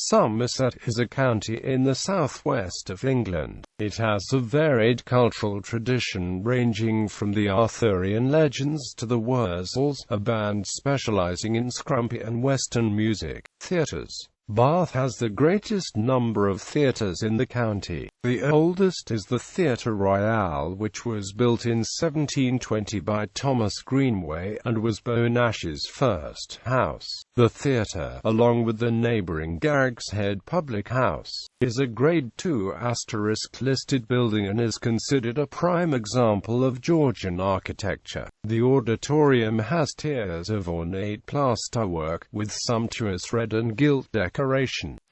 Somerset is a county in the southwest of England. It has a varied cultural tradition ranging from the Arthurian legends to the Wurzels, a band specialising in Scrumpy and Western music. Theatres. Bath has the greatest number of theatres in the county. The oldest is the Theatre Royal, which was built in 1720 by Thomas Greenway, and was Bonash's first house. The theatre, along with the neighbouring Garrick's Head Public House, is a Grade II * listed building and is considered a prime example of Georgian architecture. The auditorium has tiers of ornate plasterwork, with sumptuous red and gilt decoration,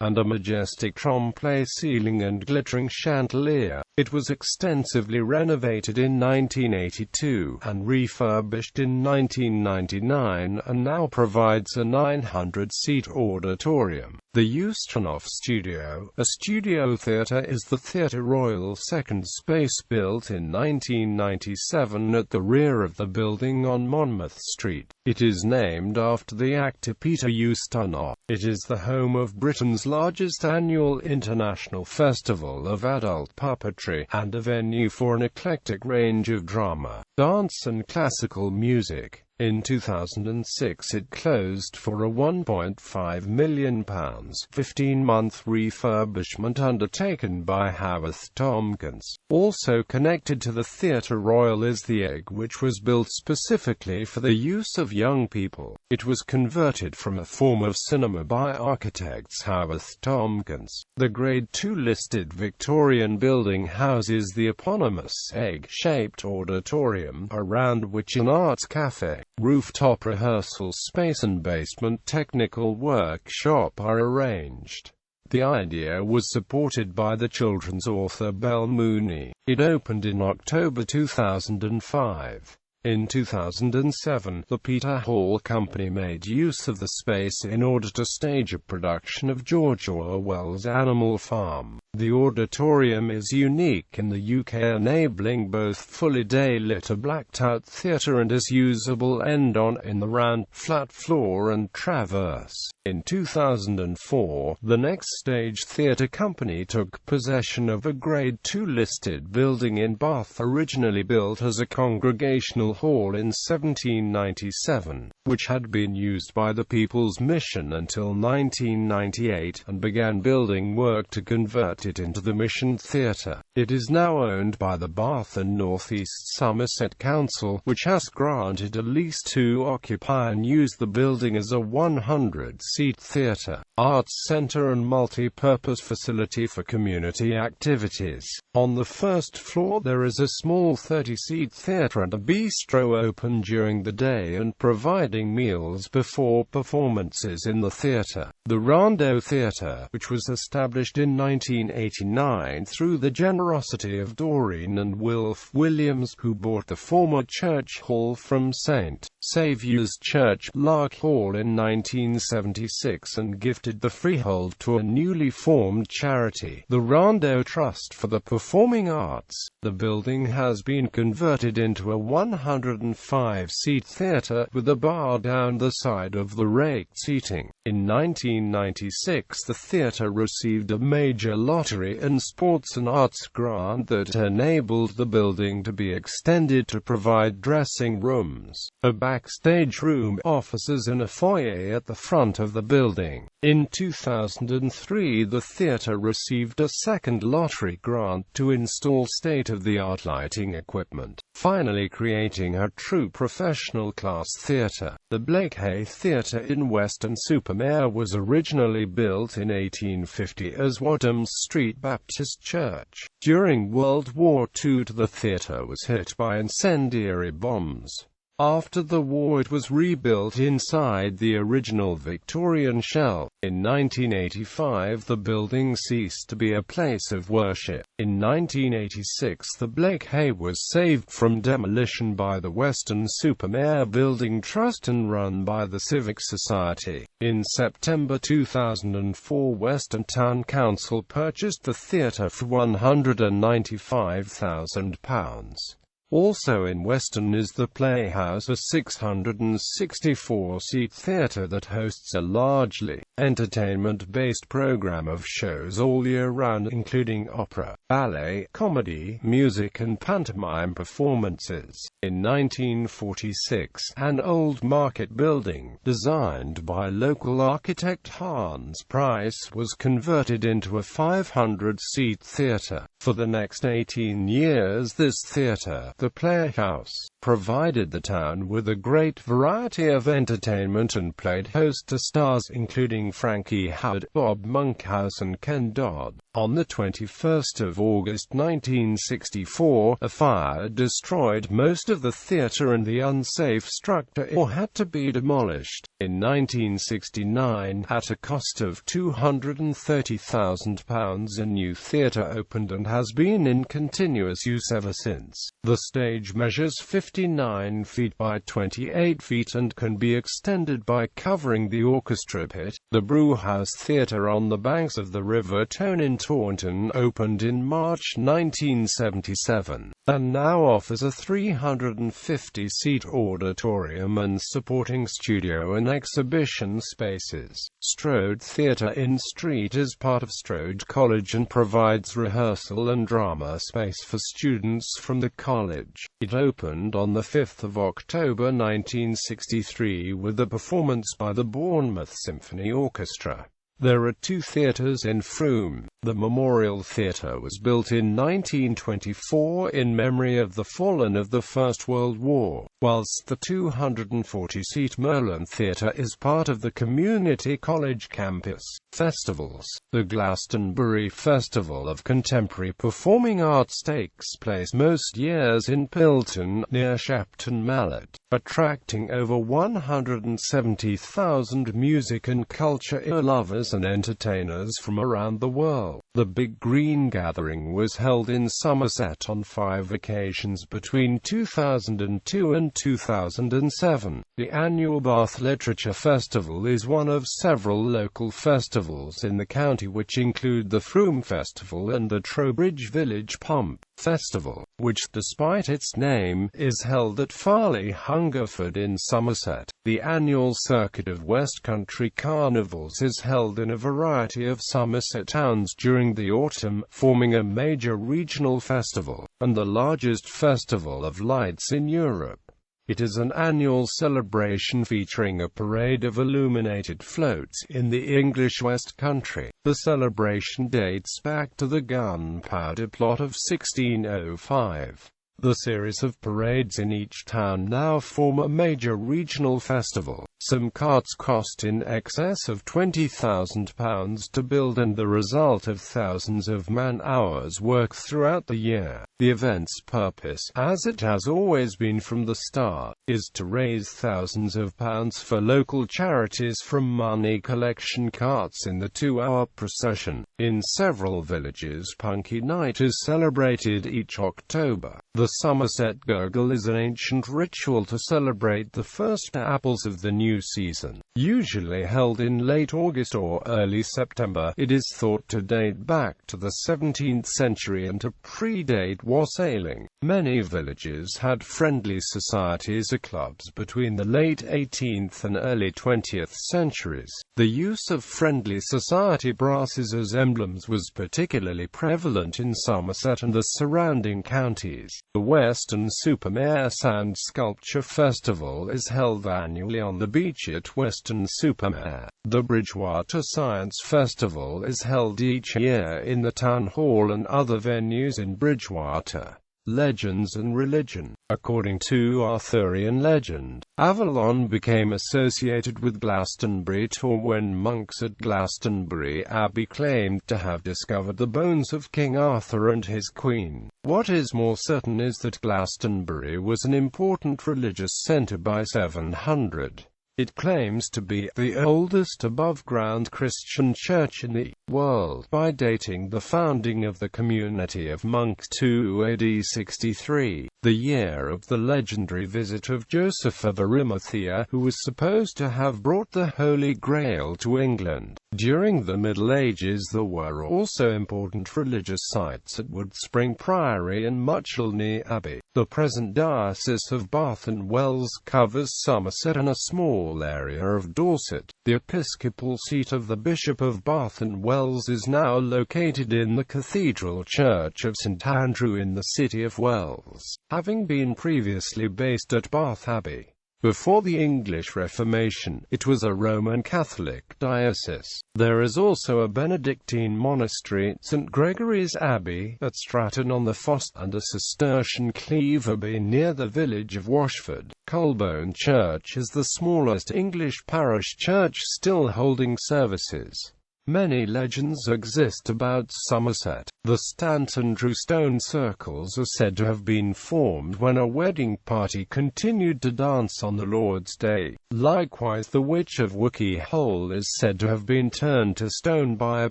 and a majestic trompe-l'oeil ceiling and glittering chandelier. It was extensively renovated in 1982, and refurbished in 1999, and now provides a 900-seat auditorium. The Ustinov Studio, a studio theatre, is the Theatre Royal second space built in 1997 at the rear of the building on Monmouth Street. It is named after the actor Peter Ustinov. It is the home of Britain's largest annual international festival of adult puppetry, and a venue for an eclectic range of drama, dance and classical music. In 2006 it closed for a £1.5 million 15-month refurbishment undertaken by Howarth Tompkins. Also connected to the Theatre Royal is the Egg, which was built specifically for the use of young people. It was converted from a form of cinema by architects Howarth Tompkins. The Grade II listed Victorian building houses the eponymous egg-shaped auditorium, around which an arts cafe, rooftop rehearsal space and basement technical workshop are arranged. The idea was supported by the children's author Belle Mooney. It opened in October 2005. In 2007, the Peter Hall Company made use of the space in order to stage a production of George Orwell's Animal Farm. The auditorium is unique in the UK, enabling both fully day-lit or blacked-out theatre and is usable end-on in the round, flat floor and traverse. In 2004, the Next Stage Theatre Company took possession of a Grade II listed building in Bath, originally built as a congregational hall in 1797, which had been used by the People's Mission until 1998, and began building work to convert it into the Mission Theatre. It is now owned by the Bath and North East Somerset Council, which has granted a lease to occupy and use the building as a 100-seat theatre, arts centre and multi-purpose facility for community activities. On the first floor there is a small 30-seat theatre and a bistro open during the day and providing meals before performances in the theatre. The Rondeau Theatre, which was established in 1989 through the generosity of Doreen and Wilf Williams, who bought the former church hall from St. Saviour's Church, Lark Hall in 1976 and gifted the freehold to a newly formed charity, the Rondeau Trust for the Performing Arts. The building has been converted into a 105-seat theatre, with a bar down the side of the raked seating. In 1996 the theatre received a major lottery and sports and arts grant that enabled the building to be extended to provide dressing rooms, a backstage room, offices and a foyer at the front of the building. In 2003 the theatre received a second lottery grant to install state-of-the-art lighting equipment, finally creating a true professional-class theatre. The Blakehay Theatre in Weston-super-Mare was originally built in 1850 as Wadham Street Baptist Church. During World War II the theatre was hit by incendiary bombs. After the war it was rebuilt inside the original Victorian shell. In 1985 the building ceased to be a place of worship. In 1986 the Blakehay was saved from demolition by the Weston-super-Mare Building Trust and run by the Civic Society. In September 2004 Weston Town Council purchased the theatre for £195,000. Also in Weston is the Playhouse, a 664-seat theatre that hosts a largely entertainment-based program of shows all year round including opera, ballet, comedy, music and pantomime performances. In 1946, an old market building, designed by local architect Hans Price, was converted into a 500-seat theatre. For the next 18 years this theatre, the Playhouse, provided the town with a great variety of entertainment and played host to stars including Frankie Howerd, Bob Monkhouse and Ken Dodd. On the 21st of August 1964, a fire destroyed most of the theatre and the unsafe structure had to be demolished. In 1969, at a cost of £230,000, a new theatre opened and has been in continuous use ever since. The stage measures 59 feet by 28 feet and can be extended by covering the orchestra pit. The Brewhouse Theatre on the banks of the River Tone in Taunton opened in March 1977, and now offers a 350-seat auditorium and supporting studio and exhibition spaces. Strode Theatre in Street is part of Strode College and provides rehearsal and drama space for students from the college. It opened on the 5th of October 1963 with a performance by the Bournemouth Symphony Orchestra. There are two theatres in Frome. The Memorial Theatre was built in 1924 in memory of the fallen of the First World War, whilst the 240-seat Merlin Theatre is part of the Community College campus. Festivals. The Glastonbury Festival of Contemporary Performing Arts takes place most years in Pilton, near Shepton Mallet, attracting over 170,000 music and culture lovers and entertainers from around the world. The Big Green Gathering was held in Somerset on 5 occasions between 2002 and 2007. The annual Bath Literature Festival is one of several local festivals in the county which include the Frome Festival and the Trowbridge Village Pump Festival, which, despite its name, is held at Farley Hungerford in Somerset. The annual Circuit of West Country Carnivals is held in a variety of Somerset towns during the autumn, forming a major regional festival, and the largest festival of lights in Europe. It is an annual celebration featuring a parade of illuminated floats in the English West Country. The celebration dates back to the Gunpowder Plot of 1605. The series of parades in each town now form a major regional festival. Some carts cost in excess of £20,000 to build and the result of thousands of man-hours work throughout the year. The event's purpose, as it has always been from the start, is to raise thousands of pounds for local charities from money collection carts in the 2-hour procession. In several villages, Punky Night is celebrated each October. The Somerset Gurgle is an ancient ritual to celebrate the first apples of the new season. Usually held in late August or early September, it is thought to date back to the 17th century and to predate wassailing. Many villages had friendly societies or clubs between the late 18th and early 20th centuries. The use of friendly society brasses as emblems was particularly prevalent in Somerset and the surrounding counties. The Western-super-Mare Sand Sculpture Festival is held annually on the beach at Western-super-Mare. The Bridgewater Science Festival is held each year in the Town Hall and other venues in Bridgewater. Legends and religion. According to Arthurian legend, Avalon became associated with Glastonbury Tor when monks at Glastonbury Abbey claimed to have discovered the bones of King Arthur and his queen. What is more certain is that Glastonbury was an important religious centre by 700. It claims to be the oldest above-ground Christian church in the world by dating the founding of the community of monks to AD 63. the year of the legendary visit of Joseph of Arimathea, who was supposed to have brought the Holy Grail to England. During the Middle Ages there were also important religious sites at Woodspring Priory and Muchelney Abbey. The present Diocese of Bath and Wells covers Somerset and a small area of Dorset. The episcopal seat of the Bishop of Bath and Wells is now located in the Cathedral Church of St Andrew in the city of Wells, having been previously based at Bath Abbey. Before the English Reformation, it was a Roman Catholic diocese. There is also a Benedictine monastery, St Gregory's Abbey, at Stratton-on-the-Foss, and a Cistercian Cleeve Abbey near the village of Washford. Colborne Church is the smallest English parish church still holding services. Many legends exist about Somerset. The Stanton-Drew stone circles are said to have been formed when a wedding party continued to dance on the Lord's Day. Likewise, the Witch of Wookey Hole is said to have been turned to stone by a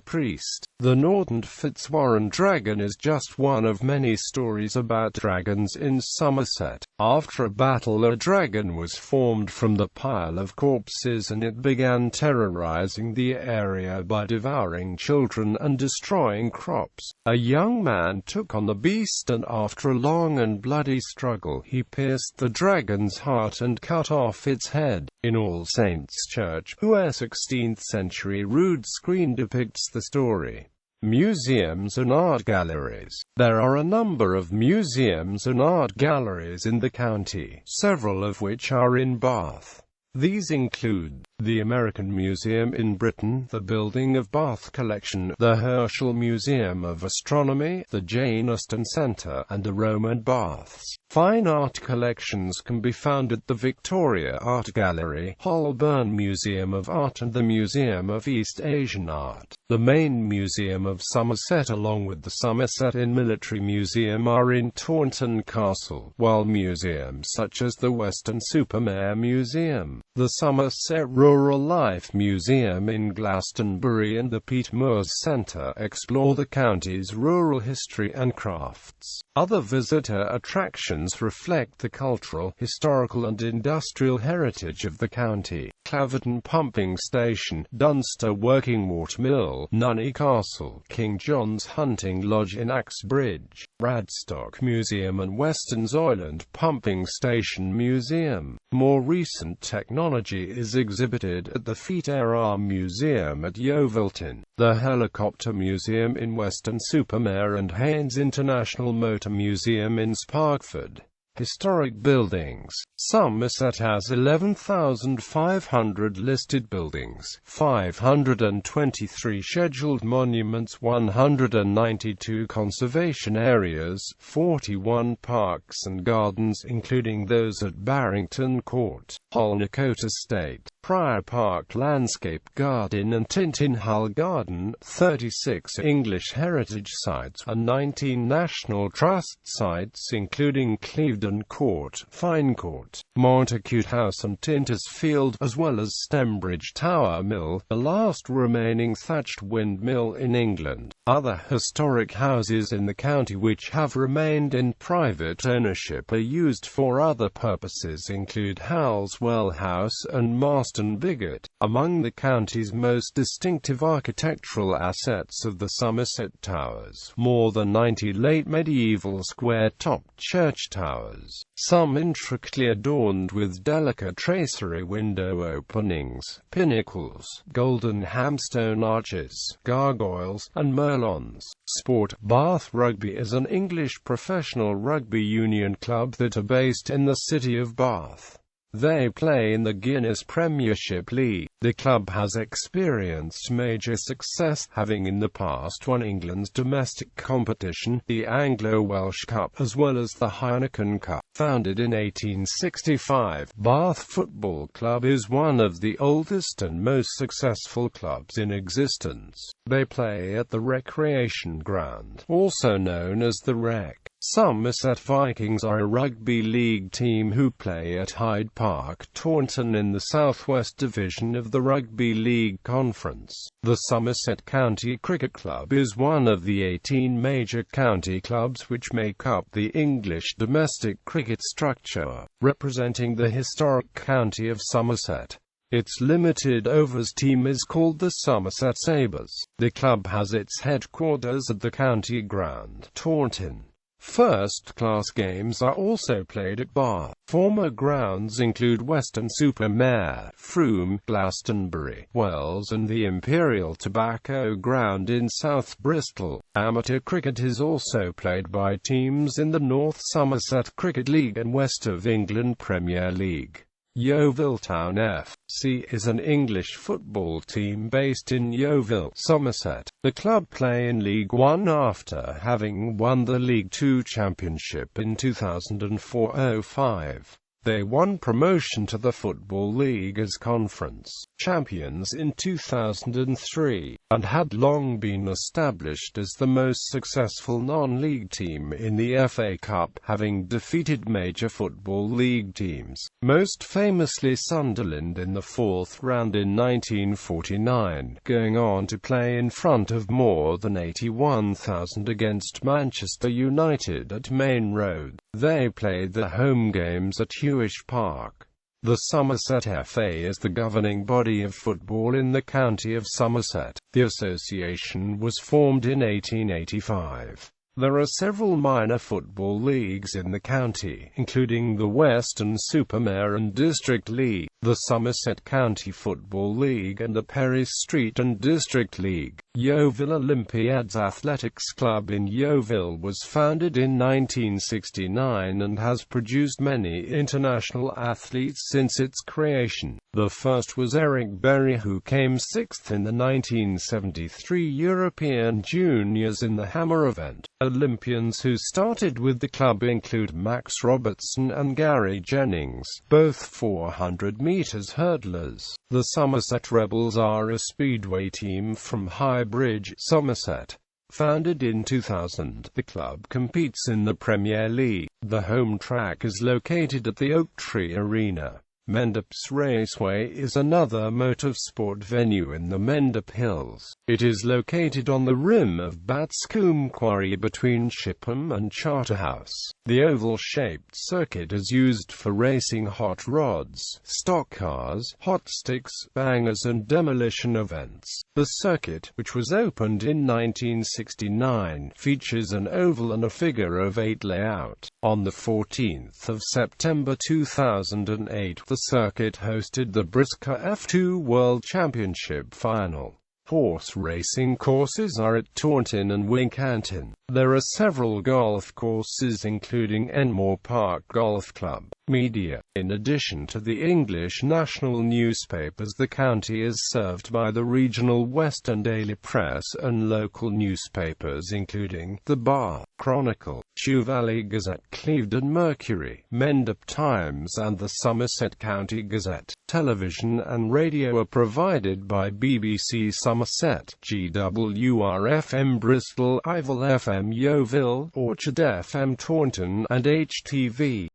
priest. The Norton Fitzwarren dragon is just one of many stories about dragons in Somerset. After a battle, a dragon was formed from the pile of corpses and it began terrorizing the area by devouring children and destroying crops. A young man took on the beast and after a long and bloody struggle he pierced the dragon's heart and cut off its head. In All Saints Church, a 16th century rood screen depicts the story. Museums and art galleries. There are a number of museums and art galleries in the county, several of which are in Bath. These include the American Museum in Britain, the Building of Bath Collection, the Herschel Museum of Astronomy, the Jane Austen Centre, and the Roman Baths. Fine art collections can be found at the Victoria Art Gallery, Holborn Museum of Art and the Museum of East Asian Art. The main museum of Somerset along with the Somerset Inn Military Museum are in Taunton Castle, while museums such as the Weston-super-Mare Museum, the Somerset Rural Life Museum in Glastonbury and the Pete Moores Centre explore the county's rural history and crafts. Other visitor attractions reflect the cultural, historical and industrial heritage of the county. Claverton Pumping Station, Dunster Working Water Mill, Nunney Castle, King John's Hunting Lodge in Axbridge, Radstock Museum and Weston's Oil and Pumping Station Museum. More recent technology is exhibited at the Feet-Air Museum at Yeovilton, the Helicopter Museum in Weston-super-Mare and Haynes International Motor Museum in Sparkford. Historic buildings. Somerset has 11,500 listed buildings, 523 scheduled monuments, 192 conservation areas, 41 parks and gardens including those at Barrington Court, Holnacote Estate, Prior Park Landscape Garden and Tintinhull Garden, 36 English heritage sites and 19 National Trust sites including Clevedon Court, Fine Court, Montacute House and Tinters Field, as well as Stembridge Tower Mill, the last remaining thatched windmill in England. Other historic houses in the county which have remained in private ownership or used for other purposes include Halswell House and Marston Bigot. Among the county's most distinctive architectural assets of the Somerset Towers, more than 90 late medieval square-topped church towers, some intricately adorned with delicate tracery window openings, pinnacles, golden hamstone arches, gargoyles, and merlons. Sport. Bath Rugby is an English professional rugby union club that are based in the city of Bath. They play in the Guinness Premiership League. The club has experienced major success, having in the past won England's domestic competition, the Anglo-Welsh Cup, as well as the Heineken Cup. Founded in 1865, Bath Football Club is one of the oldest and most successful clubs in existence. They play at the Recreation Ground, also known as the Rec. Somerset Vikings are a rugby league team who play at Hyde Park, Taunton in the South West Division of the Rugby League Conference. The Somerset County Cricket Club is one of the 18 major county clubs which make up the English domestic cricket structure, representing the historic county of Somerset. Its limited overs team is called the Somerset Sabres. The club has its headquarters at the county ground, Taunton. First-class games are also played at Bar. Former grounds include Weston-super-Mare, Frome, Glastonbury, Wells and the Imperial Tobacco Ground in South Bristol. Amateur cricket is also played by teams in the North Somerset Cricket League and West of England Premier League. Yeovil Town F.C. is an English football team based in Yeovil, Somerset. The club play in League One after having won the League Two Championship in 2004-05. They won promotion to the Football League as conference champions in 2003, and had long been established as the most successful non-league team in the FA Cup, having defeated major Football League teams, most famously Sunderland in the fourth round in 1949, going on to play in front of more than 81,000 against Manchester United at Main Road. They played their home games at Hewish Park. The Somerset FA is the governing body of football in the county of Somerset. The association was formed in 1885. There are several minor football leagues in the county, including the Weston-super-Mare and District League, the Somerset County Football League and the Perry Street and District League. Yeovil Olympiads Athletics Club in Yeovil was founded in 1969 and has produced many international athletes since its creation. The first was Eric Berry, who came sixth in the 1973 European Juniors in the hammer event. Olympians who started with the club include Max Robertson and Gary Jennings, both 400 meters hurdlers. The Somerset Rebels are a speedway team from High Bridge, Somerset. Founded in 2000, the club competes in the Premier League. The home track is located at the Oak Tree Arena. Mendip's Raceway is another motorsport venue in the Mendip Hills. It is located on the rim of Batscombe Quarry between Shipham and Charterhouse. The oval-shaped circuit is used for racing hot rods, stock cars, hot sticks, bangers and demolition events. The circuit, which was opened in 1969, features an oval and a figure-of-8 layout. On the 14th of September 2008, the circuit hosted the Brisker F2 World Championship Final. Horse racing courses are at Taunton and Wincanton. There are several golf courses including Enmore Park Golf Club. Media. In addition to the English national newspapers, the county is served by the regional Western Daily Press and local newspapers including the Bar, Chronicle, Chew Valley Gazette, Clevedon Mercury, Mendip Times and the Somerset County Gazette. Television and radio are provided by BBC Somerset, GWR-FM Bristol, Ivell FM Yeovil, Orchard FM Taunton and HTV.